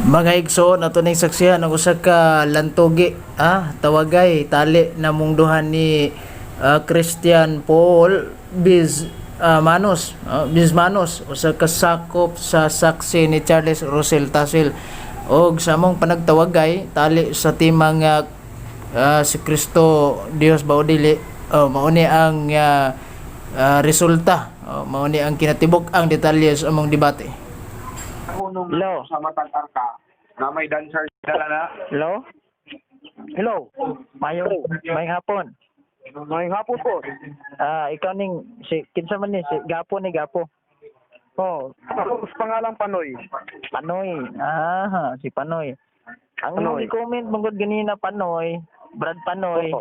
Mga igsoon ato ning saksihan ang usa ka lantogi tawagay tali na mungduhan ni Christian Paul Bizmanos usa ka sakop sa saksi ni Charles Russell Tasil og sa among panagtawagay tali sa timang si Kristo Dios ba o dili mao ni ang resulta mao ni ang kinatibuk ang detalye sa among debate. Unong Hello. sa matang arka na may dancer dala na. Hello? Hello. May hapon. Ngayong hapon po. Ikaw ning si kinsa man ni si Gapo ni Gapo. Oh, ako sa pangalang Panoy. Panoy. Si Panoy. Ang Panoy. i-comment mong ganina Panoy, Brad Panoy.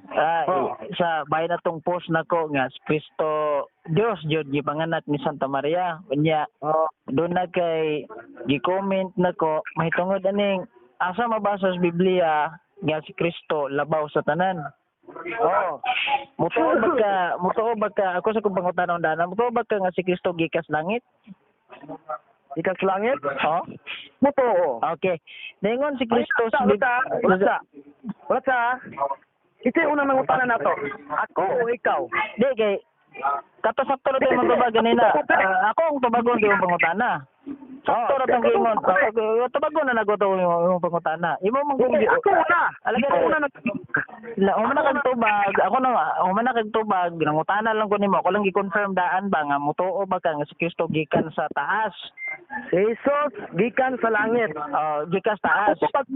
Oo. Sa bayan natong post nako nga si Kristo Dios jud gipanganak ni Santa Maria. Unya Oh, doon na kay gi-comment nako mahitungod aning asa mabasa sa Biblia nga si Kristo labaw sa tanan. oh. Mutuo ba ka ako sa kung pangutanon dana, mutuo ba ka nga si Kristo gikas langit? Ikas langit? Oh? Muto. Okay. Ningon si Kristo sa Wala sa. Ito yung unang nangutanan na to. Ako o ikaw? Di kay katasakto na tayo magtubag ganina. Ako ang tubagon di yung pangutana. Sakto na tong gingon. Tubagon na nagoto yung pangutana. Imo mong Hindi, ako una. Alaga Ako una Umana kag tubag, ako na umana kag tubag, nangutana lang ko nimo, ako lang gi-confirm daan ba nga mutuo ba ka nga si Kristo gikan sa taas. Si Jesus, gikan sa langit. Gikas taas. Ako pag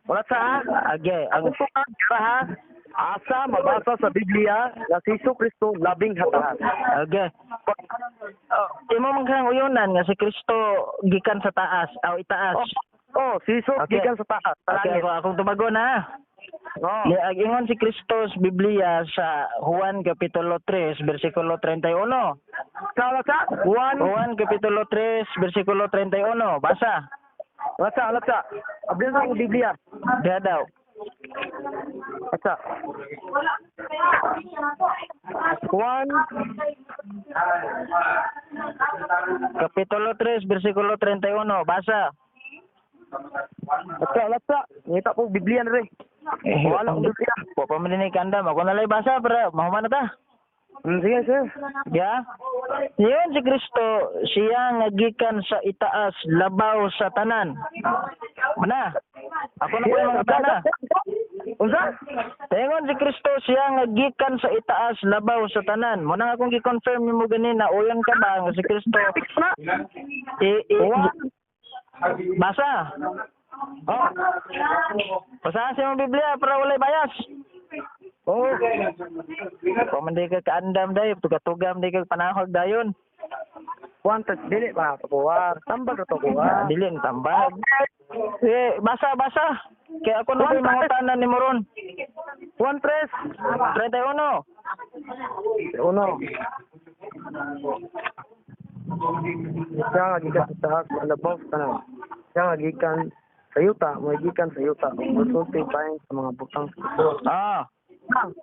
wala sa. Age, ang Ako pag ha. Asa mabasa sa Biblia na si Jesus Kristo labing hatahan. age. Imo man kang uyonan nga si Kristo gikan sa taas, itaas. Si Jesus Okay. gikan sa taas, sa Okay, langit. akong tubagon ha. Oh. Ingon si Kristo sa Biblia sa Juan Kapitulo 3, versikulo 31. Wala sa. Juan Kapitulo 3, versikulo 31. Basa. Wala sa. Abdin sa Biblia. Diha daw. Wala. Juan Kapitulo 3, versikulo 31. Basa. wala sa. Ngita po Biblia na rin. Wala ko Biblia. Po pamilinig kandam. Ako nalay basa para mahuman na ta. Sige, sir. Ya. Yun si Kristo, siya nga gikan sa itaas, labaw sa tanan. Mana? Ako na po yung mga tana. Unsa? Tingon si Kristo, siya nga gikan sa itaas, labaw sa tanan. Muna akong gi-confirm mo ganina, uyan ka ba nga si Kristo? Basa. Oh. Basahan sa imong Biblia para walay bias. Oh. Pamandi ka kaandam day, tugatugam day ka panahog dayon. Juan tas dili ba kuha. Tambag to kuha. Dili ang tambag. Basa. Kaya ako na po yung mga tanan ni Moron. Juan 3. 31. Uno. Siya nga gikan sa taas, malabaw sa tanan. Siya nga gikan sa yuta, may gikan sa yuta. Gusto bayan sa mga butang.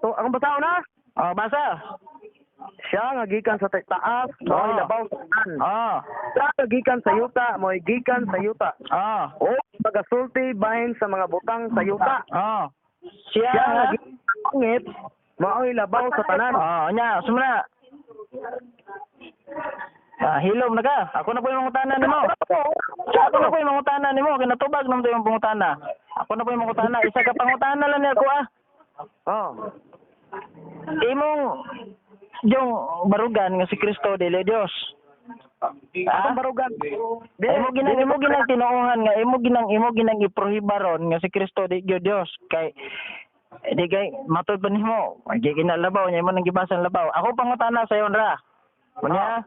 So, akong basaon na? Basa. Siya nga gikan sa taas, may labaw sa tanan. Siya nga gikan sa yuta, may gikan sa yuta. O pagasulti bahin sa mga butang sa yuta. Siya Siya nga gikan sa langit, mao'y labaw sa tanan. Nya, sumuna. Hilom na ka. Ako na po yung mangutana nimo. Ako na po yung mangutana nimo. Kinatubag naman to yung pangutana. Ako na po yung mangutana. Isa ka pangutana lang niya ko Imong yung barugan nga si Kristo dili Dios. Akong barugan. Imo ginang tinuohan nga imo ginang iprohibaron nga si Kristo di Dios kay di kay matud pa nimo. Di kinalabaw niya imo nang gibasan labaw. Ako pangutana sa iyo ra. Kunya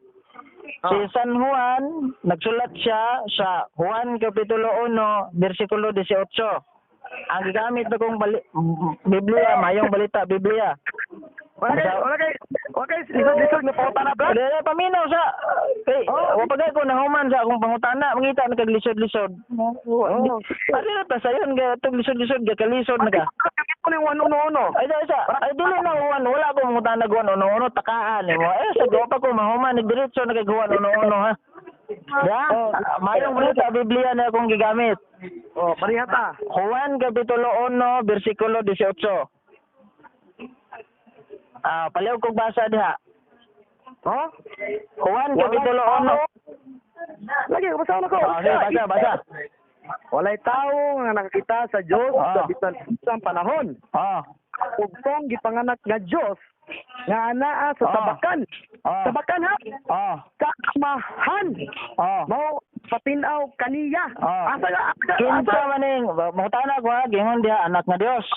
si San Juan nagsulat siya sa Juan Kapitulo 1 bersikulo 18. Ang gigamit na kong Biblia, mayong balita Biblia. Wala kay, lisod na pauta na ba? Dili paminaw sa kay wapagay ko nahuman sa akong pangutana, mangita na kag lisod-lisod. Ano na ta sayon ga tug lisod-lisod ga kalisod na ka. Ano yung ano? Ay dili na wala ko mangutana go ano takaan mo. Sa gopa ko mahuman nagdiretso na kag ano ha. Ya, mayong balita Biblia na akong gigamit. Oh, parihata. Juan Kapitulo 1, versikulo 18. Paliw kong basa diha. Oh? Juan Kapitulo 1. Lagi, basahan ako. Sige, basa. Walay tao nga nakakita sa Dios sa Ah. bisan isang panahon. Ug kung gipanganak nga Dios nga anaa sa Ah. tabakan. Ah. Tabakan ha? Kaamahan. Mao patinaw kaniya. Asa nga? Kinsa maning mangutana ko ha, gingon diha anak nga Dios.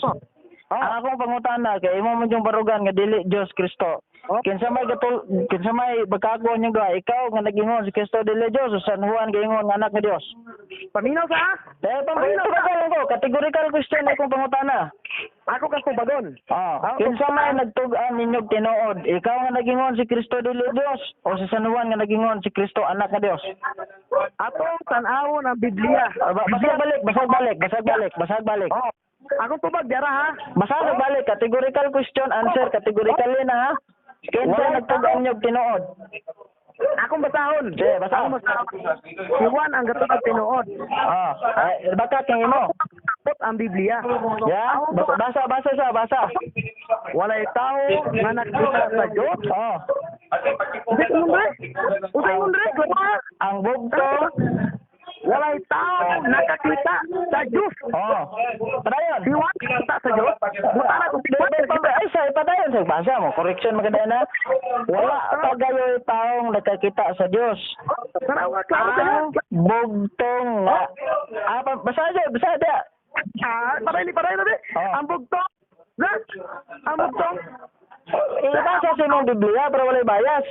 Ang akong pangutana kay imo man yung barugan nga dili Dios Kristo. Kinsa may bagkagon yung duha, ikaw nga nagingon si Kristo dili Dios o San Juan gingon nga anak nga Dios. Paminaw sa? Paminaw ko, categorical question akong pangutana. Ako ka bagon. Kinsa may nagtug-an ninyog tinuod, ikaw nga nagingon si Kristo dili Dios o si San Juan nga nagingon si Kristo anak nga Dios. Atong tan-awon ang Biblia. Basag balik. Ako tubag dira ha. Basag balik, categorical question, answer categorically na ha. Kinsa nagtug-an ninyog tinuod? Akong basahon. Sige, basa. Akong basahon. Si Juan ang gatugad tinuod. Baka kang imo. Tapos ang Biblia. Ya, basa. Walay tao nga nakita sa Dios. Usay mundre, Ang bugtong. walay tao nakakita sa Dios. Padayon. Si Juan nakita sa Dios. Mutara ko si Juan nakita. Ay, sa padayon sa basa mo. Correction maganda na. Wala tagayoy taong nakakita sa Dios. Sarawa, klaro ka na. Ang bugtong nga. Basa dia. Paray na be. Ang bugtong. Ang bugtong. Ibasa sa imong Biblia pero walay bias.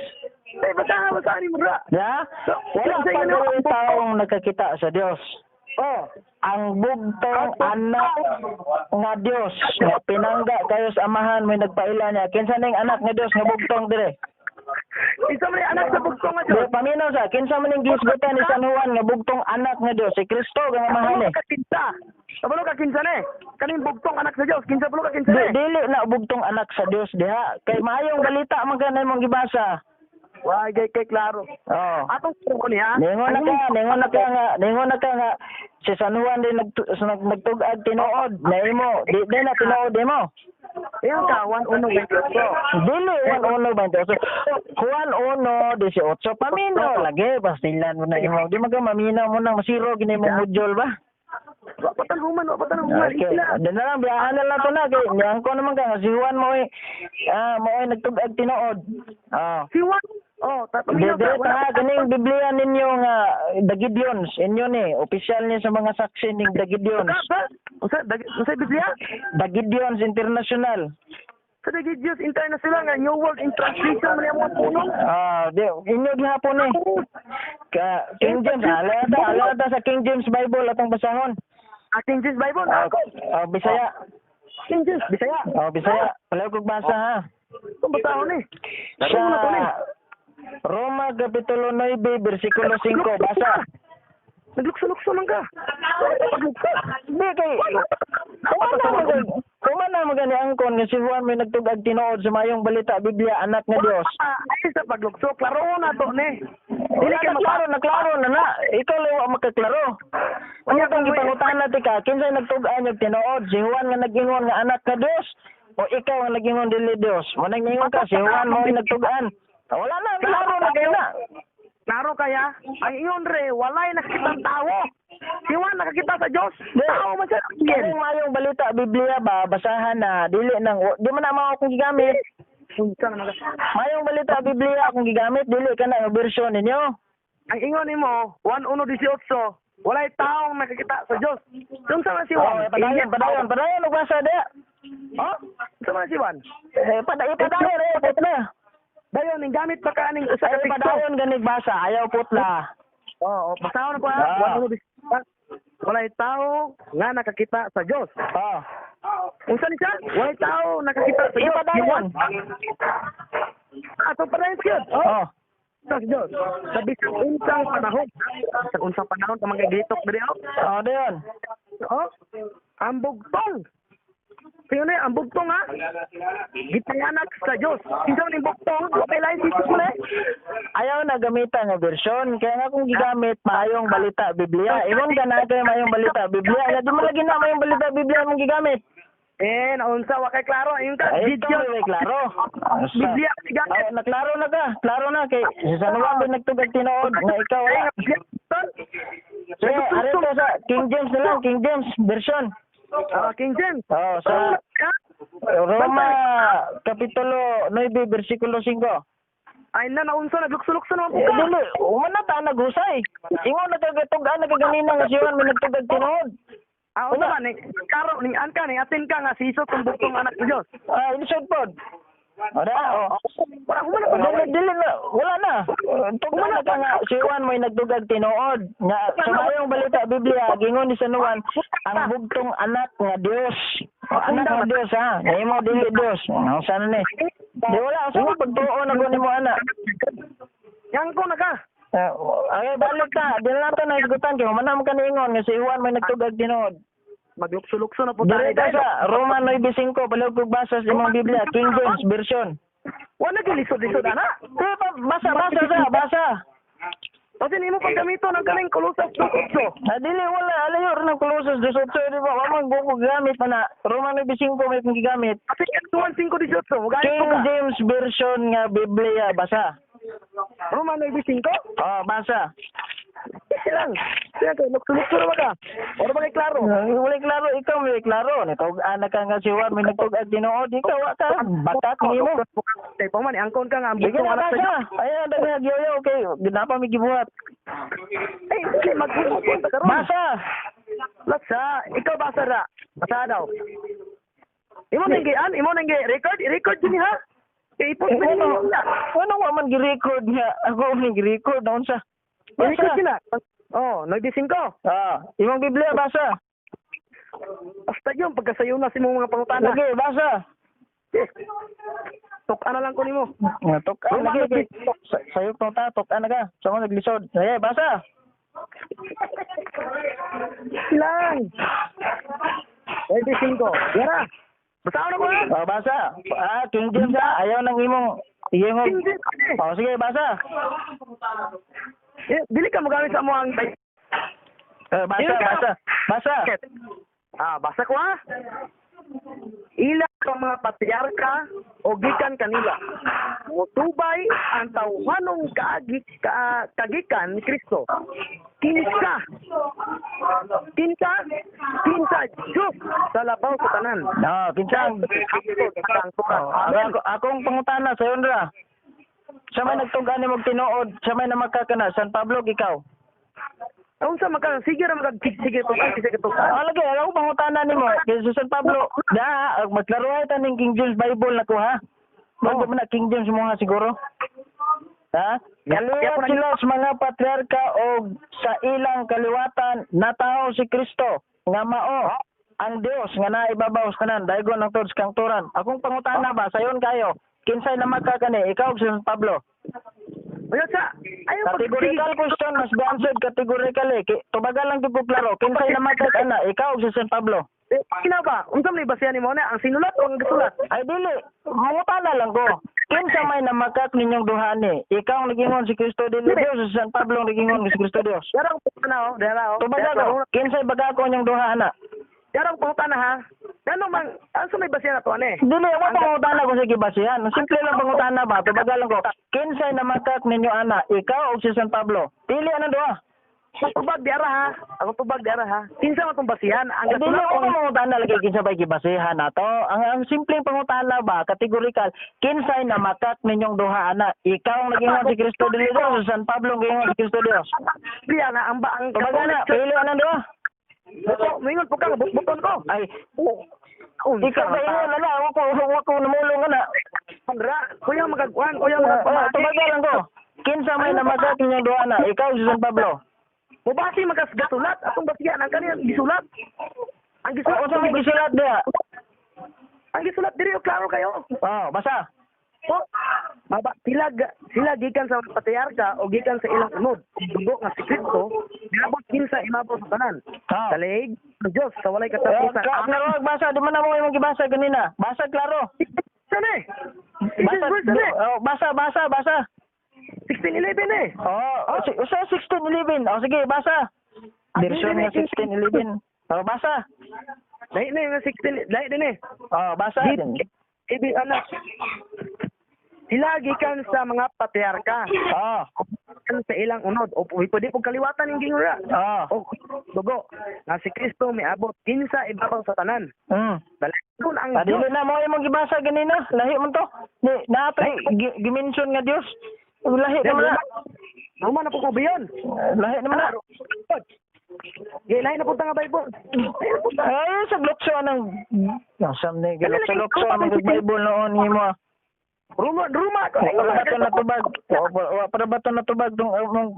Basahan ni Mura. Ya? Wala tagayoy taong nakakita sa Dios. Ang bugtong anak nga Dios nga pinangga kayo sa amahan may nagpaila niya. Kinsa ning anak nga Dios nga bugtong dire? Isa man yung anak sa bugtong nga Dios. Di paminaw sa kinsa man ning gisgutan ni San Juan nga bugtong anak nga Dios si Kristo nga amahan ni. Kabalo ka kinsa ni? Kaning bugtong anak sa Dios. Kinsa pulo ka kinsa ni? Dili na bugtong anak sa Dios diha. Kay maayong balita man kanay mong gibasa. Wah, kay klaro. Atong ko niya. Ningon na ka nga si San Juan din nagtugad tinuod na imo. Di na tinuod mo. Ayan ka, 1-1-28. Dili 1-1-28. Juan 1-18. Paminaw lagi pastilan mo na imo. Di maminaw mo nang masiro gini mo module ba? Wapatan human. Okay. Then na lang biyahan na lang to na kay niyang ko naman ka si Juan mo nagtugad tinuod. Si Juan. Dire ta ganing Biblia ninyo nga The Gideons inyo ni opisyal ni sa mga saksi ning The Gideons. Usa Biblia? The Gideons International. Sa Gideons International nga New World in Translation man yung mga puno. Inyo gihapon ni. Ka King James alada sa King James Bible atong basahon. King James Bible ako. Bisaya. King James Bisaya. Bisaya. Palaw kog basa ha. Kung basahon ni. Sa Roma Kapitulo 9, versikulo 5, basa. Naglukso-lukso man ka. Di kay kumana magani angkon nga si Juan may nagtugad tinuod sa mayong balita Biblia anak nga Dios. Ay sa paglukso, klaro na to ni. Dili ka naklaro na. Ikaw lang wa makaklaro. Unya tong gipangutan natin ka, kinsay nagtug-an yung tinuod si Juan nga nagingon nga anak nga Dios o ikaw nga nagingon dili Dios. Mo nagingon ka si Juan mo nagtug-an. Wala na, klaro na kayo na. Klaro kaya, ang iyon re, walay nakikitang tao. Si Juan nakakita sa Diyos. Tao man siya. Kung mayong balita Biblia ba, basahan na, di man na mao akong gigamit. Mayong balita Biblia akong gigamit, dili ka na yung version ninyo. Ang ingon nimo 1:18, walay taong nakakita sa Diyos. Yung sama si Juan. Padayon, magbasa dia. Sama si Juan. Padayon na. Dayon, ning gamit pa ka ning usa ka teksto. Padayon ganig basa, ayaw putla. Basahon ko ha. 1:18. Walay tao nga nakakita sa Diyos. Unsa ni siya? Walay tao nakakita sa Diyos. Padayon. Ato padayon siya. Sa Diyos. Sa bisang unsang panahon. Sa unsang panahon ka magigitok diri dayon. Ang bugtong. Tingnan na, ang bugtong ha. Gipanganak sa Diyos. Kinsa man yung bugtong, okay lang si Jesus na. Ayaw na gamitan nga version. Kaya nga kung gigamit, mayong balita, Biblia. Iwan ka na kayo mayong balita, Biblia. Di mo lagi na mayong balita, Biblia mong gigamit. Naunsa, wakay klaro. Ayun ka, Ay, ito video. may klaro. Biblia, sigamit. Oh, naklaro na ka. Klaro na. Kay si San Juan din nagtugag tinood nga ikaw wala. Sige, arin ko sa King James na lang. King James version. King James. Oh, sa Roma Kapitulo 9, versikulo 5. Ay na, naunsa, naglukso-lukso naman po Eh, ka. dili, umana ta naghusay. Ingon na kagatugan na kaganina nga siwan may nagtugag tinood. Una ba, karo, ning an ka, ning atin ka nga, si Jesus, kung bugtong anak ni Diyos. Ilisod pod. Ora, oh. Parang humana pa. Dili na, wala na. Tugma na ka nga, siwan may nagtugag tinood. Nga, sa mayong balita, Biblia, gingon ni San Juan, ang bugtong anak nga Dios. Anak nga Dios, ha? Ngayon mo, dili Dios. Sana ni? Di wala, saan pagtuon ako ni mo, anak? Yang ko na ka. Ay, balik ka. Di na natin naisgutan kayo. Manam ka niingon nga si Juan may nagtugag tinood. Maglukso-lukso na po Dire ka sa Roma 9:5, palihog kong basa sa imong Biblia, King James version. Wala gilisod-lisod, anak. Basa. Kasi ni mo paggamito ng kaning Kolosas 2:8. Dili wala alayor ng Colossus 2:8 di ba? Wa man go gamit pa na. Roma 9:5 may gigamit. Kasi 2:5:18, King galit ka. James version nga Biblia, basa. Roma 9:5. Oh, basa. Silang. Siya kay lukso-lukso na ba ka? Ora ba kay klaro? Wala klaro, ikaw may klaro. Nitog anak ka nga si Juan may nagtugag tinood, ikaw wa ka. Bakat nimo. Tay pa man, angkon ka nga ang Sige bugtong na anak sa basa. Diyos. Ayan, dami nagyoyo, okay. Ginapa mi gibuhat. Ay, hindi magbubuhat ka karon. Basa. Lasa, ikaw basa ra. Basa daw. Imo nang gian, imo nang record din ha. Kay ipot na Ano? niya. Ano wa man gi-record niya? Ako man gi-record naon sa. Record Basa. sila. Oh, 9:5. Imong Biblia basa. Basta yun, pagkasayo na si mga pangutana. Lagi basa. Tok ano lang ko nimo. Tok lagi. Sayo pa ta, tok na ka. Sa mo naglisod. Ay, basa. Lang. 9:5. Yara. Basta ano ko? Basa. King James ayaw nang imong iyong. Hindi. Sige, basa. Dili ka magamit sa mo ang Basa. basa ko ha. Ila ang mga patriarka o gikan kanila. Mutubay ang tawhanong kagikan ni Kristo. Kinsa Diyos sa labaw sa tanan. Kinsang. Akong pangutana sa ra. Sa may nagtugan ni mong tinuod, sa may namakakana, San Pablo, ikaw. Ang sa maka sige ra sige to. Lagi, ako pangutana ni mo, kay sa San Pablo, maglaruhay ta ning King James Bible na ko, ha? Bago mo na King James mo ha, siguro? Ha? Kaliwat sila sa mga patriarka o sa ilang kaliwatan nataho si Kristo nga mao ang Dios nga naibabaw sa kanan daygon ang tods kang turan. Akong pangutana ba sayon kayo? Kinsay na magkakani ikaw si San Pablo? Unya sa ayo Categorical question mas answered categorically. Tubagal lang gyud ko klaro. Kinsay na magkakana ikaw si San Pablo? Kina ba? Unsa may basehan nimo na ang sinulat o ang gisulat? Ay dili, mangutana lang ko. Kinsa may namakak ninyong duhani? Ikaw ang nagingon si Kristo dili Dios, si San Pablo ang nagingon si Kristo Dios. Darang putana o. Tubagal ko, kinsay bagako niyong duhana? Darang putana ha. Ano man, unsa may basehan ato ani? Dili, ako pangutana ko sa gibasihan. Simple lang pangutana ba? Tubagal lang ko. Kinsay namakak ninyo ana? Ikaw o si San Pablo? Pili anong duha? Tubag diara ha. Ako tubag diara ha. Kinsa man tong basihan? Ang Dili gasulat ako o pangutana lagi kinsa ba gibasihan nato. Ang simpleng pangutana ba, kategorikal, kinsay namakak ninyong duha ana? Ikaw ang nagingon si Kristo dili Dios, si San Pablo ang nagingon si Kristo Dios. Bia na ang ba ang Tubagal na, pili anong duha? Mingon po ka buton ko. Ay, ikaw ba ingon na lang, ako namulong ka na. Andra, kuya magagwan, kuya Tubagal lang ko. Kinsa may namakak ninyong duha ana? Ikaw si San Pablo. Mubasi magasulat, atong basihan ang kaniyang gisulat. Ang gisulat Unsa may gisulat diha? Ang gisulat diri o klaro kayo. Basa. Sila gikan sa patriarka o gikan sa ilang unod. Dugo nga si Kristo, niabot kinsa imabaw sa tanan. Ah. Sa leeg ng Dios sa walay Eh, katapusan. klaro, basa. Di man na mo yung gibasa ganina. Basa, klaro. Saan eh? Basa, oh, basa. 16:11 eh. Sa 16:11. Oh, sige, basa. Version nga 16:11. Oh, basa. Dahil na yung 16, dahil din eh. Oh, basa din. Ibig anak. Sila gikan sa mga patriarka. Oh. Gikan sa ilang unod. O pwede po kaliwatan yung gingura. Oh. O dugo. Nga si Kristo may abot. Kinsa ibabaw sa tanan. Dalagton ang Dili Diyos. na mo imong gibasa ganina. Lahi man to. Nato gimension nga Dios. Lahi naman na. Ruma na po ko biyon. Lahi naman na. Lain na po nga Bible. Ay, sa glotso ng nasam ni glotso ang Bible noon ni mo. Ruma. Para bato na tubag. Para bato na tubag tong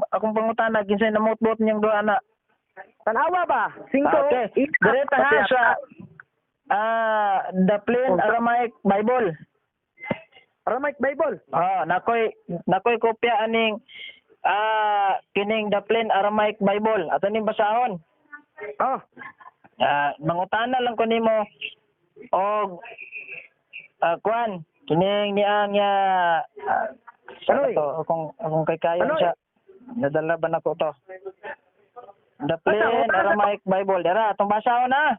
akong pangutana kinsay namutbot niyang duha na. Tanawa ba? Singko. Okay. Direta ha sa The Plain Aramaic Bible. Aramaic Bible. Nakoy kopya aning kining The Plain Aramaic Bible. Ato ning basahon. Oh. Mangutana lang ko nimo og kuan kining niang Anoy? akong kay kayo Anoy? siya nadala ba nako to. The Plain Aramaic Bible. Dara atong basahon na.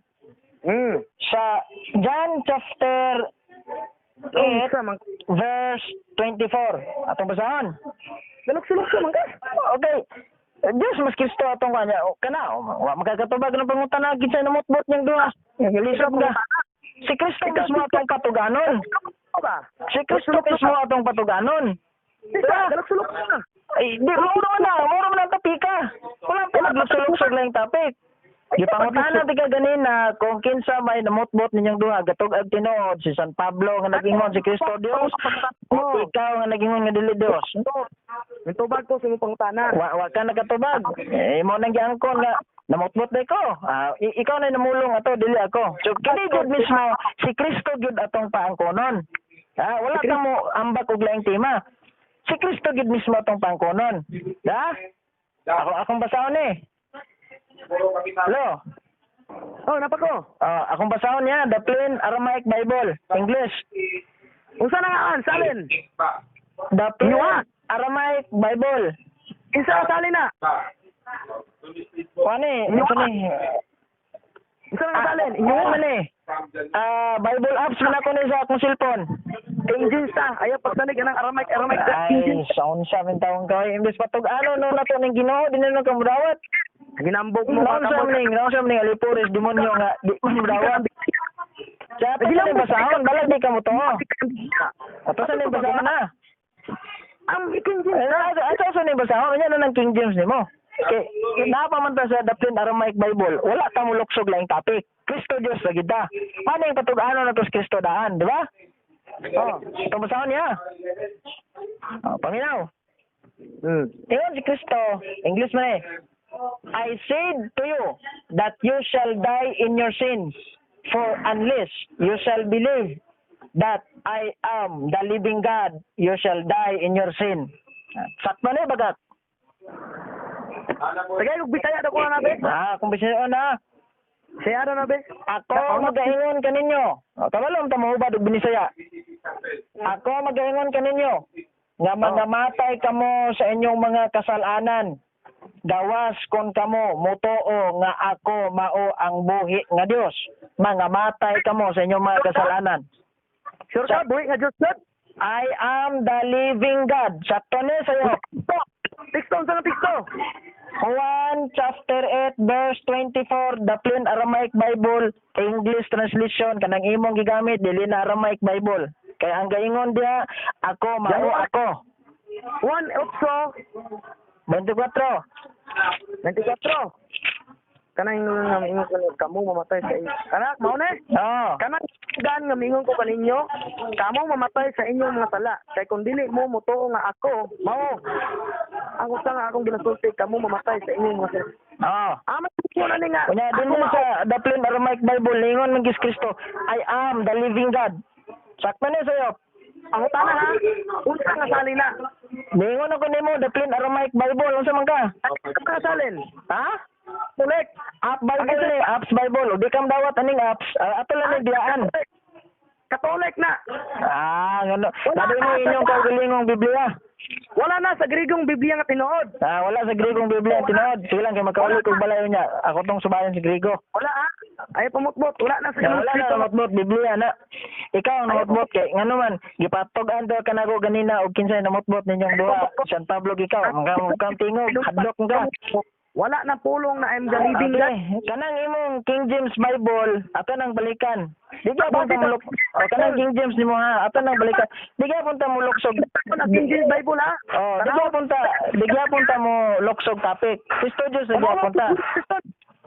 Sa John chapter 8 verse 24. Atong basahon. Sulok man ka. Okay. Diyos mas Kristo atong kanya. Kana, wa magkakatubag ng pangutana kinsay namutbot niyang duha. Lisod ka. Si Kristo mismo atong patuganon. Ba? Si Kristo mismo atong patuganon. Sulok ka. Ay, di mo naman ang tapika. Wala pa naglusulok-sulok lang yung topic. Gipangutana ti ka ganina kung kinsa may namutbot ninyong duha gatog ag tinuod si San Pablo nga nagingon si Kristo Dios. Ikaw nga nagingon nga dili Dios. May tubag ko sa imong pangutana. Wa ka nagatubag. Mo nang giangkon nga namutbot day ko. Ikaw na namulong ato dili ako. So kini gud mismo si Kristo gud atong paangkonon. Wala ka mo ambak og laing tema. Si Kristo gud mismo atong paangkonon. Akong basahon eh. Hello. Napa ko. Akong basahon niya, The Plain Aramaic Bible, English. Unsa na nga salin? The Plain Aramaic Bible. Kinsa salin na? Ano Unsa na salin? Inyo man eh. Bible apps man ako ni sa akong cellphone. King James ta. Ayaw pagsanig ng Aramaic. King Ay, James. sound 7 taon ka. Imbes patog ano no na to ning Ginoo dinhi no kamudawat. Ginambog mo Nausam ning alipuris demonyo nga di mo dawat. Sa ning basahon balag di ka mo to. Ato sa ning basahon na. Ang King James. Ato sa ning basahon nya na ng King James nimo. Okay, napaman ta sa The Plain Aramaic Bible. Wala ta mo luksog laing topic. Kristo Dios lagi ta. Ano yung patug-ano na to sa Kristo daan, di ba? Ito basahon niya. Paminaw. Tingnan si Kristo, English man eh. I said to you that you shall die in your sins, for unless you shall believe that I am the living God, you shall die in your sin. Sakto na bagat. Tagay ug bitaya daw ko na be. Kung bisyo na. Siya na be. Ako magaingon kaninyo. Kabalom ta mahubad og binisaya. Ako magaingon kaninyo nga mangamatay kamo sa inyong mga kasalanan. Gawas kon kamo motoo nga ako mao ang buhi nga Dios. Mangamatay kamo sa inyong mga kasalanan. Sure ka buhi nga Dios God? I am the living God. Sakto ni sayo. Tikto sa tikto. Juan chapter 8 verse 24, The Plain Aramaic Bible, English translation kanang imong gigamit dili na Aramaic Bible. Kay ang gaingon dia ako mao ako. 1:24. 24. Kanang ingon ko kamo mamatay sa inyo. Kanak mao ne? Kanang gan nga mingon ko kaninyo, kamo mamatay sa inyong mga sala. Kay kung dili mo mutuo nga ako, mao. Ang usa nga akong ginasulti kamo mamatay sa inyong mga sala. Amat ko na ni nga. Kunya din sa The Plain Aramaic Bible lingon man gis Kristo, I am the living God. Sakto ni sayo. Ang utana ha. Unsa nga salin na? Ningon ako nimo the Clean Aramaic Bible unsa man ka? Ano nga salin? Ha? Correct. App Bible ni, apps Bible. O di kam dawat aning apps. Ato lang ni diyaan. Katolik na. Ngano. Labi mo inyong kaugalingong Biblia. Wala na sa Grigong Biblia nga tinuod. Wala sa Grigong Biblia tinuod. Sige lang kay magkauli kog balayo niya. Ako tong subayan si Grigo. Wala ha. Ay pamutbot. Wala na sa Wala na namutbot Biblia na. Ikaw ang namutbot kay ngano man gipatog-an daw kanako ganina og kinsay namutbot ninyong duha. San Pablo ikaw. Mga tingog hadlok ka. Wala na pulong na I'm the living God. Kanang imong King James Bible, ato nang balikan. Di ka punta mulok. Kanang King James nimo ha, ato nang balikan. Di ka punta muluksog. King James Bible ha. Di ka punta mo luksog topic. Kristo Diyos di ka punta.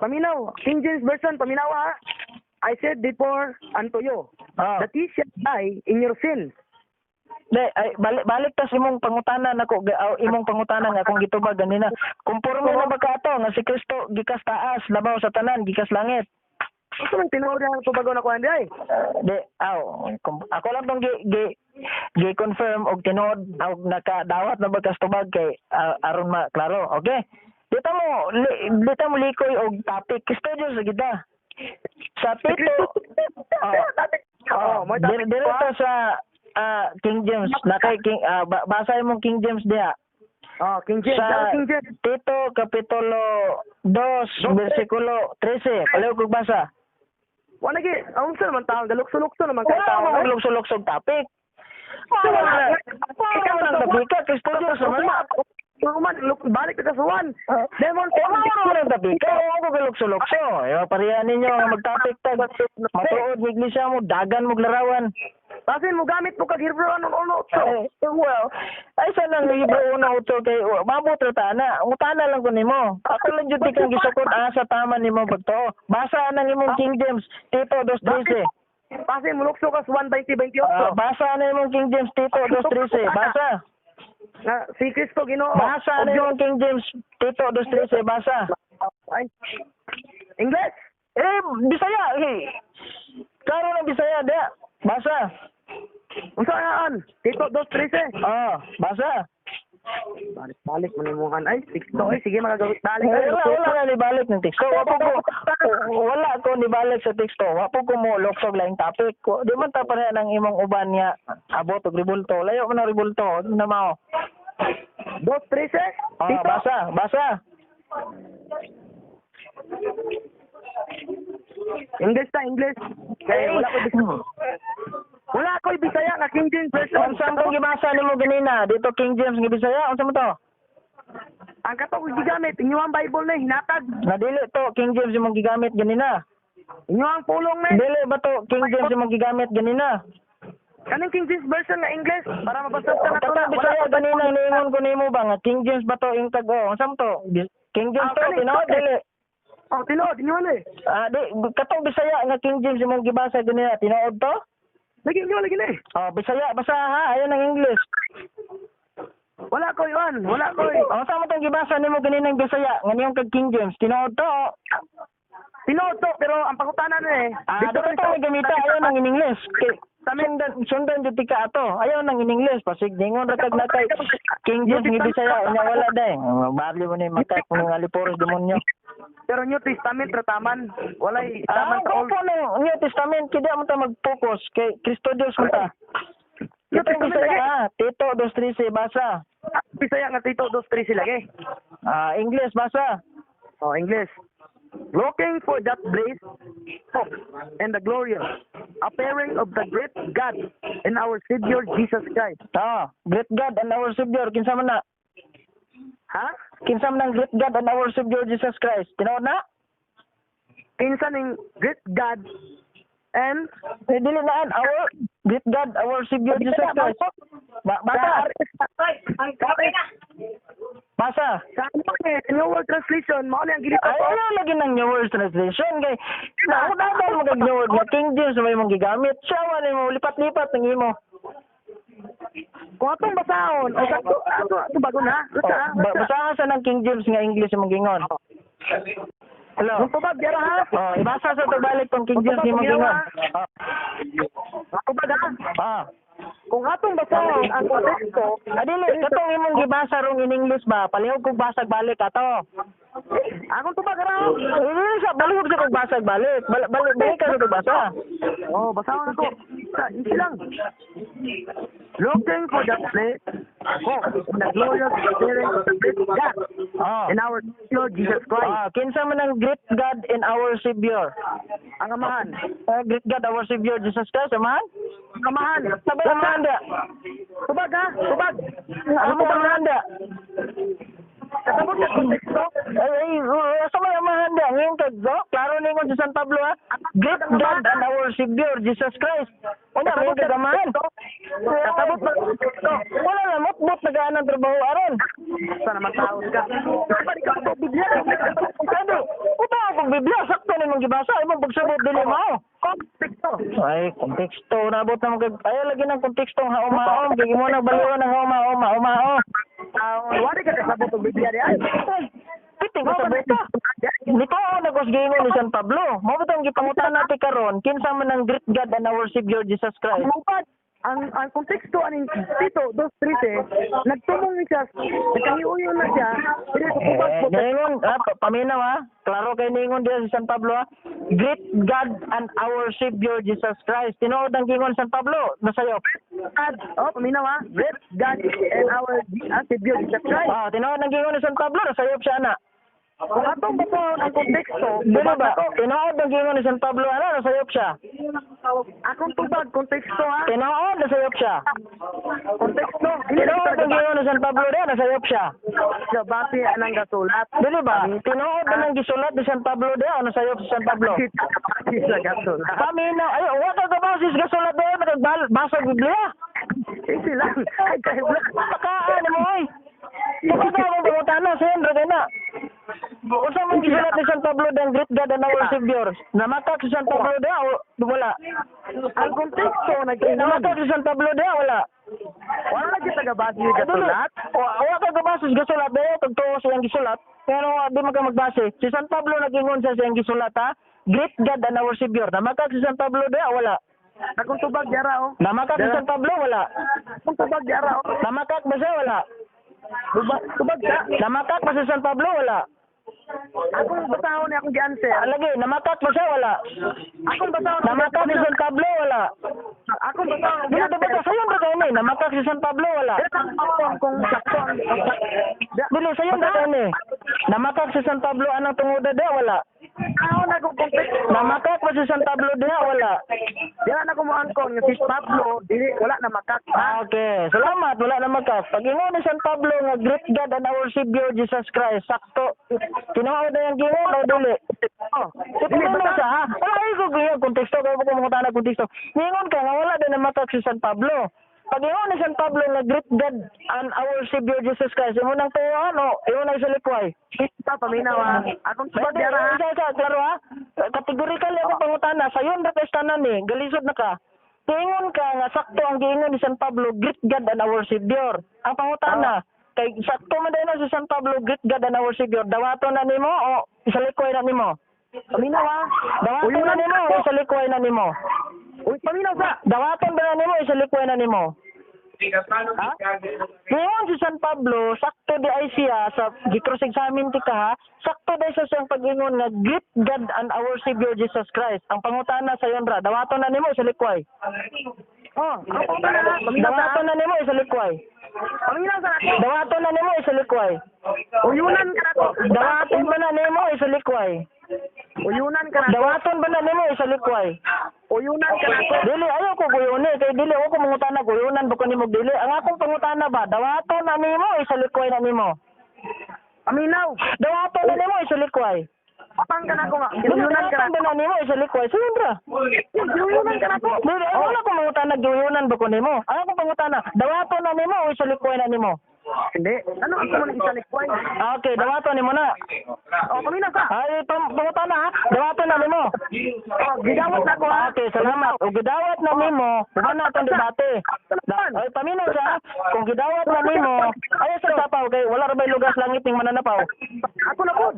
Paminaw. King James version paminaw ha. I said before unto you that ye shall die in your sins. Balik tas imong pangutanan nako imong pangutanan nga kung gitubag ganina. Kumpurmo na ba ka ato nga si Kristo gikas taas labaw sa tanan gikas langit. Ito lang tinuod ang tubago na ko andi ay. Ako lang tong gi-confirm og tinuod og nakadawat na ba kas tubag kay aron maklaro. Okay? Dito mo likoy og topic Kristo Diyos sa kita. Sa Tito. Dito sa King James, basahin mong King James diha. King James. Sa King James. Tito Kapitulo 2, versikulo 13. Palayo kong basa. Wala gi, ang sir man taong galukso-lukso naman kay Wala tao. mo maglukso-luksog topic. Ikaw lang tapika, Kristo Diyos naman. Balik ka sa one. Demon, Wala lang tapika, wala ko galukso-lukso. Parihan ninyo mag-topic tag. Matuod, iglesia mo, dagan mo glarawan. Kasi mo gamit mo kag Hebrew ano Ay sana ng Hebrew una uto kay mabot ra ta na. Utana lang ko nimo. Ako lang jud kang gisukod sa tama nimo bagto. Basa nang imong King James Tito 2:13. Kasi mulukso ka sa 1:20-28. Basa na imong King James Tito 2:13. Basa. Na si Kristo Ginoo. Basa na imong King James Tito 2:13. Basa. Ay. English. Bisaya. Karon ang Bisaya da. Basa. Unsa nga Tito 2:13. Basa. Balik mo nimuhan. Ay, Kristo. Ay, sige magagawit balik. Wala na nibalik ng teksto. Wala ko nibalik sa teksto. Wapo ko mo loksog laing topic. Di man ta pareha ng imong uban niya abot og ribulto. Layo man ang ribulto. Na mao. 2:13. Tito. Basa. English. Kaya wala ko Bisaya nga King James version. Unsa mo gibasa nimo ganina? Dito King James nga Bisaya. Unsa mo to? Ang katong gigamit inyong Bible na hinatag. Nadili to King James imong gigamit ganina. Inyong pulong na. Dili ba to King James imong gigamit ganina? Kanang King James version nga English para mabasa ka na to. Katong Bisaya ganina niingon ko nimo ba nga King James ba to ing tag unsa mo to? King James to tinuod dili. Tinuod inyo ni. Di katong Bisaya nga King James imong gibasa ganina tinuod to? Lagi ni. Bisaya basa ha, ayon ang English. Wala ko yun. Unsa mo tong gibasa nimo ganinang Bisaya nga niyong kag King James tinuod to? Tinuod to pero ang pangutanan Dito to gamita ayon ang English. Sundan jud tika ato. Ayon ang English pasig ningon ra kag natay King James nga Bisaya unya wala day. Barli mo ni matay kung nga liporos demonyo. Pero New Testament rataman walay taman ka Opo no, New Testament kida mo ta mag-focus kay Kristo Dios mo ta. New Testament Bisaya, Tito 2:13 basa. Bisaya nga Tito 2:13 lagi. English basa. English. Looking for that blaze hope and the glorious appearing of the great God and our Savior Jesus Christ. Great God and our Savior kinsa man na? Ha? Kinsa man ang great God and our Savior Jesus Christ? Tinuod na? Kinsa ning great God and dili na our great God, our Savior Jesus Christ. Basa. Sa New World Translation, mao ni ang ginito. Ano lagi ng New World Translation kay nakudadan mo kag New World nga King James may mong gigamit. Siya wala mo lipat-lipat ng imo. Kung atong basahon, ato bago na. Basahan sa ng King James nga English mong gingon. Hello. Kung tubag dira ha. Ibasa sa tubalik tong King James imong gingon. Ako ba kung atong basahon ang konteksto, Adili, katong imong gibasa rong in English ba? Palihog kog basag balik ato. akong tubag raw. Hindi sa balihog sa kog basag balik. Balik ka sa kog basa. Oh, basahon ako. Easy lang. Looking for that place, ako, the glorious appearing of the great God Oh. in our Lord Jesus Christ. Kinsa man ang great God and our Savior? Ang amahan. Great God, our Savior, Jesus Christ, amahan? Ang amahan. Sabay amahan da. Tubag ha? Tubag. Ano mo amahan da? Kasabot ka konteksto. Sa may amahan da. Ngayon kagdo, klaro na yung sa San Pablo ha? Great God and our Savior, Jesus Christ. Una, may kagamahan. Kasabot ba konteksto? Wala na, mutbot nagaan ang trabaho aron. Basta naman taon ka. Balik ka sa Biblia. Sabi, uta ako Biblia, sakto na mong gibasa, imong pagsabot dili mao. Konteksto. Ay, konteksto, nabot na mga, ayaw lagi ng konteksto ng hauma-om, kaya mo na baliw ng hauma-om. Wari ka kasabot ang Biblia diyan. Piting ko sa buta. Nito ako nagusgingon ni San Pablo. Mo ba itong gipangutan natin karon kinsa man ang great God and our Savior Jesus Christ. Ang konteksto aning Tito 2:13 nagtumong siya nakahiuyon na siya dili sa tubag po Ningon, paminaw ha. Klaro kay ningon diya si San Pablo ha. Great God and our Savior Jesus Christ. Tinuod ang gingon San Pablo, nasayop. God. Oh, paminaw ha. Great God and our Savior Jesus Christ. Tinuod ang gingon ni San Pablo, nasayop siya na. Kung atong basahon ang konteksto, Dili ba? tubag ako. Tinuod ang gingon ni San Pablo, ano, nasayop siya. Akong tubag konteksto ha. Tinuod, nasayop siya. Konteksto. Dili Tinuod sa ang gingon ni San Pablo diya, nasayop siya. sa base anang gasulat. Dili ba? Tinuod na ng gisulat ni San Pablo diya, nasayop si San Pablo. Sa gasulat. Kami na, ay, wala ka basis gasulat diya, nagbasag Biblia. Easy lang. Ay, kahit lang. Pakaan mo ay. Kapag ako pangutana, siyempre ka na. Usa man gisulat ni San Pablo ng great God and our Savior. Namakak si San Pablo diya, wala. Ang konteksto nag-ingon. Namakak si San Pablo diya, wala. Wala lagi taga-base yung gasulat. Wala ka gabasis gasulat diya, tagtuo siyang gisulat. Pero di man ka magbase. Si San Pablo nag-ingon sa siyang gisulat ha. Great God and our Savior. Namakak si San Pablo diya, wala. Akong tubag diara oh. Namakak si San Pablo, wala. Akong tubag diara oh. Namakak ba siya, wala. Tubag ka. Namakak ba si San Pablo, wala. Akong basahon ni akong gi-answer. Lagi, namakak ba siya, wala. Akong basahon. Namakak si San Pablo, wala. Akong basahon. Dili ba ka sayon ba kayo ni? Namakak si San Pablo, wala. Kung sakto ang Dili sayon ba kayo ni? Namakak si San Pablo anang tungoda diya, wala. ako na kung konteksto. Namakak ba si San Pablo diya, wala. Diyan na ko mo angkon nga si Pablo, dili wala na makak. Okay, salamat, wala na magkas. Pag ingon ni San Pablo nga great God and our Savior Jesus Christ, sakto. Tinuod na yung gingon o dili? Dili ba siya ha? Ay ko yung konteksto, kaya ko mga tanong konteksto. Ningon ka nga wala din na makak si San Pablo. Pag ingon ni San Pablo nga great God and our Savior Jesus Christ, imo nang tuwa ano, imo nang salikway. Ito paminaw ha. Akong tubag Pwede diara. ka, klaro ha? Kategorikal ako pangutana, sayon ra kastanan ni, galisod na ka. Tingon ka nga sakto ang giingon ni San Pablo, great God and our Savior. Ang pangutana, kay sakto man din si San Pablo, great God and our Savior. Dawato na nimo o isalikway na nimo? Paminaw ha. Dawato na nimo o isalikway na nimo? Uy, paminaw sa. Dawaton ba na nimo o isalikway na nimo? Ha? Ngayon si San Pablo, sakto di ay siya sa gikross-examine ti ka ha, sakto di sa siyang pag-ingon nga great God and our Savior Jesus Christ. Ang pangutana sa yon ra, dawaton na nimo sa likway. Oh, ako ba na? Paminaw sa. Dawaton na nimo sa likway. Paminaw sa ako. Dawaton na nimo sa likway. Uyunan ka na ko. Dawaton ba na nimo sa likway. Uyunan ka na ko. Dawaton ba na nimo sa likway. Uyunan ka na ko. Dili ayo ko guyone kay dili ako mangutana guyunan ba ko nimo dili. Ang akong pangutana ba, dawaton na nimo sa likway na nimo. Paminaw. Dawaton na nimo sa likway. Papang ka na ko nga. Uyunan ka na Dawaton ba na nimo sa likway. Siyempre. Uyunan ka na ko. Dili, wala ko mangutana guyunan ba ko nimo. Ang akong pangutana, dawaton na nimo o sa likway na nimo. Hindi. Ano ang kumain isa likway? Okay, dawaton nimo na. Oh, paminaw sa. Ay, pangutana ha. Dawaton na nimo. Gidawat na ko ha. Okay, salamat. O gidawat na nimo, uban na itong debate. Ay, paminaw siya, kung gidawat na nimo, ay sa sapaw, kay wala ra bay lugas langit ning mananapaw. Ako na po.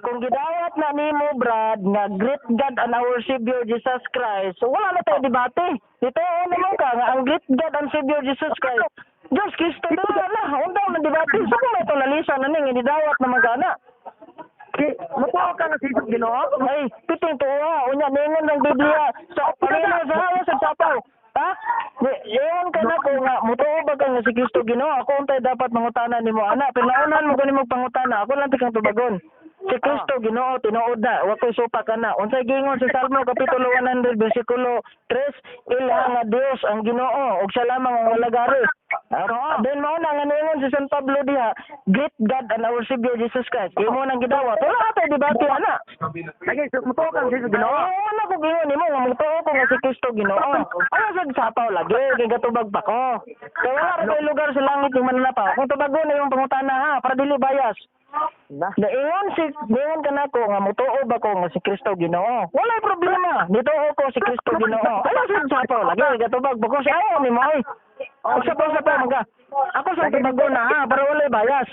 Kung gidawat na nimo, Brad, nga great God and our Savior Jesus Christ, so wala na tayo debate. Dito, naman ka, nga ang great God and Savior Jesus Christ, Diyos Kristo na, undaw na debate. So kung ito nalisan na ning, ididawat na magana. Matuwa ka nga sa isang Ginoo. Ay, piting tuwa, unya, ningon ng Biblia, sa paminaw sa hawas sa sapaw. Ha? Iyon ka na ko nga, mutuo ba ka nga si Kristo Ginoo? Ako untay dapat mangutana nimo ana, pinaunan mo gani magpangutana, ako lang tikang tubagon. Si Kristo Ginoo tinuod na, wa koy supa ka na. Unsay gingon sa Salmo kapitulo 100 bersikulo 3, ilha nga Dios ang Ginoo ug siya lamang ang walagari. Then mao na nga ningon si San Pablo diha, great God and our Savior Jesus Christ. Imo nang gidawat. Wala tay debate ana. Lagi, matuwa ka nga sa isang Ginoo. Ano ko gingon nimo nga mutuo ko nga si Kristo Ginoo. Ano sad sapaw lagi kay gatubag pa ko. Kaya wala ra kay lugar sa langit yung mananapaw. Kung tubagon na yung pangutana ha, para dili bias. Daingon ka na ko nga mutuo ba ko nga si Kristo Ginoo. Wala problema. Dituo ko si Kristo Ginoo. Ano sad sapaw lagi gatubag pa ko sa ayaw nimo ay. Sa pa mga. Ako sa tubagon na ha, para wala bias.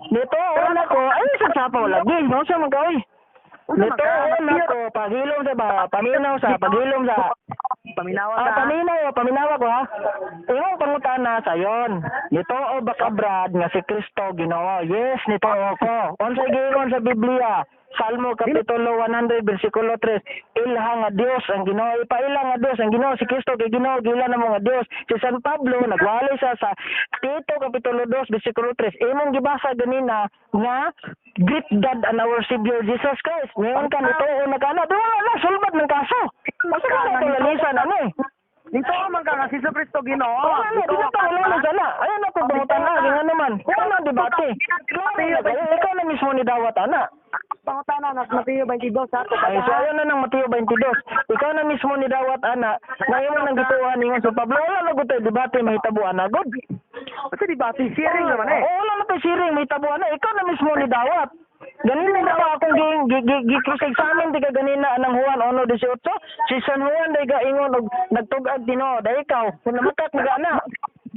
Dito na ko ay sad sapaw lagi. No sa mga oy. Dito na ko paghilom sa ba, paminaw sa paghilom sa paminawa ko ha. Imong pangutana sayon. Nito o baka Brad nga si Kristo Ginoo. Yes, nito ko. Unsay giingon sa Biblia? Salmo kapitulo 100 bersikulo 3. Ilha nga Dios ang Ginoo, ipaila nga Dios ang Ginoo si Kristo kay Ginoo gila na mo nga Dios. Si San Pablo nagwali sa Tito kapitulo 2 bersikulo 3. Imong gibasa ganina nga great God and our Savior Jesus Christ. Ngayon ka nito o nagana, wala na sulbad ng kaso. Basta ka na itong lalisan ano eh. Dito man ka nga si Kristo Ginoo. Wala na sana. Ayun na pagbangutan na, ganyan naman. Wala na debate. Ikaw na mismo ni Dawat, ana. Pangutana na Mateo 22 sa ato. Ay, so ayun na ng Mateo 22. Ikaw na mismo ni Dawat, ana. Ngayon mo nang gituan ningon sa Pablo. Wala na gutay debate, may tabuan na. Good. Kasi debate, sharing naman eh. Wala na tayo sharing, may tabuan na. Ikaw na mismo ni Dawat. Ganina na ako akong gi-cross-examine di ka ganina ng Juan 1:18. Si San Juan day ga ingon og nagtugad Ginoo day ikaw kung namakat na gana.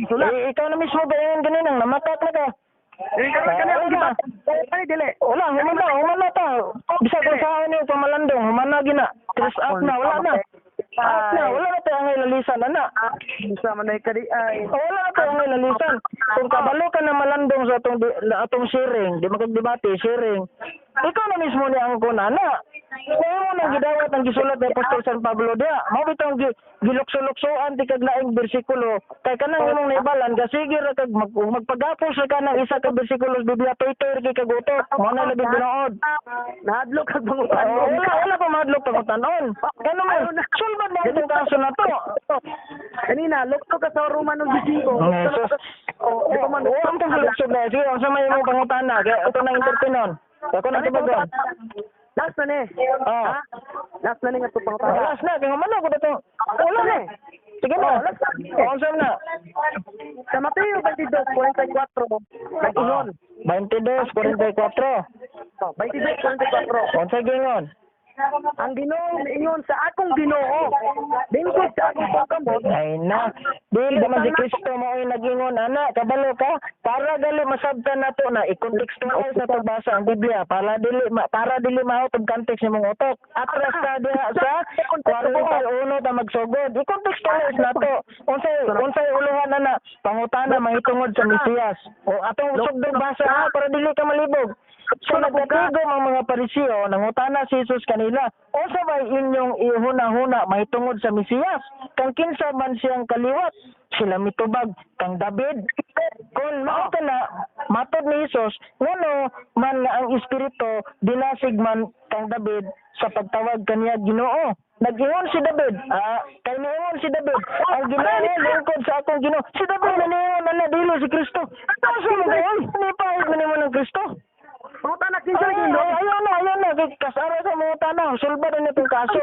Ikaw na mismo ba ingon ganina namakat na ka. Wala, humana ta. Bisa ko sa ni pamalandong, humana gina. Tres out na, wala na. Wala na tayo ang ilalisan, ana. Sa manay kadi ay. Wala na tayo ang ilalisan. Kung kabalo ka na malandong sa atong sharing, di magdebate sharing. Ikaw na mismo ni ang kunana. Ngayon mo nang gidawat ang gisulat ni Apostol San Pablo dia. Mao bitong gilukso-luksoan ti kaglaing bersikulo. Kay kanang imong naibalan kasige ra kag magpagapos ra ka ng isa ka bersikulo sa Biblia toy-toy kay kagutot. Mao na labi binood. Nahadlok ka bangutan. Wala pa madlok pagutanon. Kano man sulbad na itong kaso na to. Kanina lokto ka sa Romano 15. Di ko man ang pagluksod na sige unsa may imong pangutana kay ato nang interpenon. Ako na tibagon. Last na ni. Ha? Last na ni nga to pangutana. Last na, kaya man ako dito. Wala na. Sige na. Onsam na. Sa Mateo 22:44 nag-ingon. 22:44. 22:44. Unsa gingon? Ang Ginoo ingon sa akong Ginoo. Lingkod sa akong pagkamot. Ay na. Dili naman si Kristo mo ay nagingon ana, kabalo ka para dili masabtan nato na i-contextualize sa pagbasa ang Biblia para dili mautod context nimong utok. Atras ka diha sa 41 ta magsugod. I-contextualize nato. Unsay uluhan na pangutana mahitungod sa Mesiyas. O atong sugdog basa ha, para dili ka malibog. So nagkatigo ang mga Pariseo nangutana si Jesus kanila, unsa ba inyong ihuna-huna mahitungod sa Mesiyas? Kang kinsa man siyang kaliwat, sila mitubag kang David. Kung mao na matod ni Jesus, ngano man nga ang espiritu dinasig man kang David sa pagtawag kaniya Ginoo. Nag-ingon si David, kay niingon si David, ang Ginoo lingkod sa akong Ginoo. Si David niingon na dili si Kristo. Asa mo gayon? Nipahid man nimo ng Kristo. Pangutana kinsa Ginoo? Ayun na. Kasara sa mga tanong. Sulbad na itong kaso.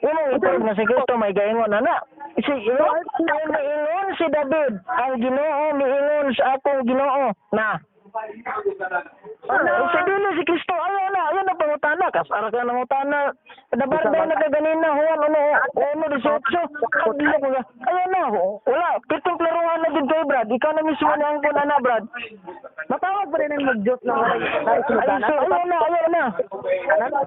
Yung ipag na si Kristo may gaingon, ana. Miingon si David, ang Ginoo, miingon sa akong Ginoo. Na, Sa dili si Kristo, ayaw na pangutana. Kasara ka ng utana. Dabarday na kaganina, Juan, ano, 18. Kadlo ko nga. Ayaw na, wala. Pitong klaruhan na din kayo, Brad. Ikaw na mismo na ang kuna na, Brad. Matawag pa rin ang mag-Diyos na wala sinugdanan. Ayaw na.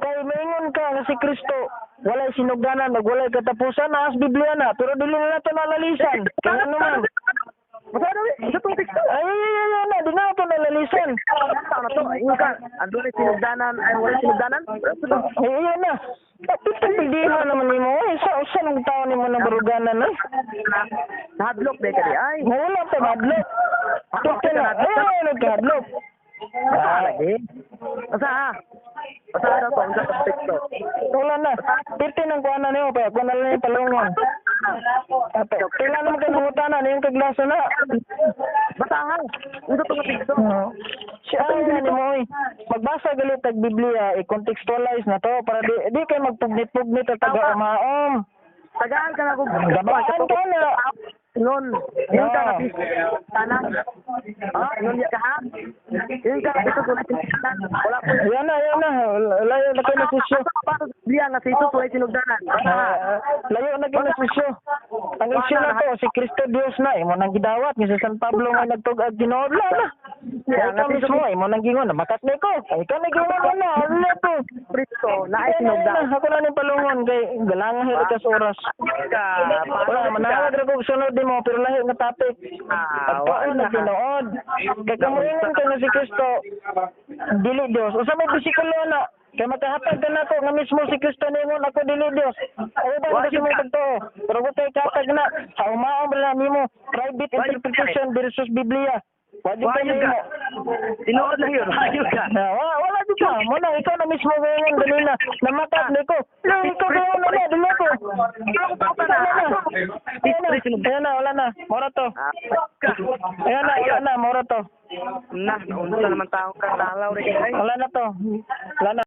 Kaya maingon ka nga si Kristo, walay sinugdanan, wala katapusan, naas Biblia na. Pero dili na nato nalalisan. Kaya naman. Masaya na, isa tong teksto. Ay, na, di na ito nalalisan. Tao na to, ayun ka, andun ay sinugdanan, ay wala sinugdanan. Ay, ayun na. Pagpildihan naman ni mo, saan ang tao ni mo na baruganan, eh? Nahadlok na ka di, ay. Wala pa madlok. Tukta na, ay, nagkahadlok. Lagi. Masa daw to, ang sa teksto. Wala na. 15 ang kuha na niyo, pa. Kuha na lang yung palungon. Kailan naman kayo mangutanan, yung kaglasa na. Basahan. Ito tong teksto. Siya na ni mo, eh. Magbasa galit ang Biblia, i-contextualize na to, para di kayo magpugnit-pugnit at taga-umaom. Tagaan ka na kung Gabaan ka na. Nun, yun ka na sana. Yun ka ha? Yun ka, ito ko na sinugdanan. Wala po. Ayan na. Layo na kayo na sisyo. Paano Biblia nga si Jesus wala sinugdanan? Layo na kayo na sisyo. Ang isyu na to, si Kristo Dios na, mo nang gidawat, ni si San Pablo nga nagtugag ginoodla na. Ikaw mismo, mo nang gingon, bakat na ko. Ikaw na gingon na, ano to? Kristo na ay sinugdanan. Ako na ni palungon, kay galangan hiri kas oras. Wala, manawag ra kog sunod mo, pero lahi nga topic. Pagpaon na tinuod. Kaya kamuingon ka nga si Kristo, dili Dios. Usa may bisikulo na, kaya makahatag ka na ko, nga mismo si Kristo ningon ako dili Dios. Ayaw ba kasi mo pagto? Pero kung tayo katag na, sa umaon ba na nimo, private interpretation versus Biblia. Wadi ka nimo. Tinuod lang yun. Ayun ka. Wala di ka. Muna, ikaw na mismo ngayon ganina. Namatap na ko. Ikaw ngayon na, dili ko. Ayan na, wala na. Mora to. Ayan na, mora to. Nah, naunsa naman tao ka talaw rin. Wala na to. Wala na.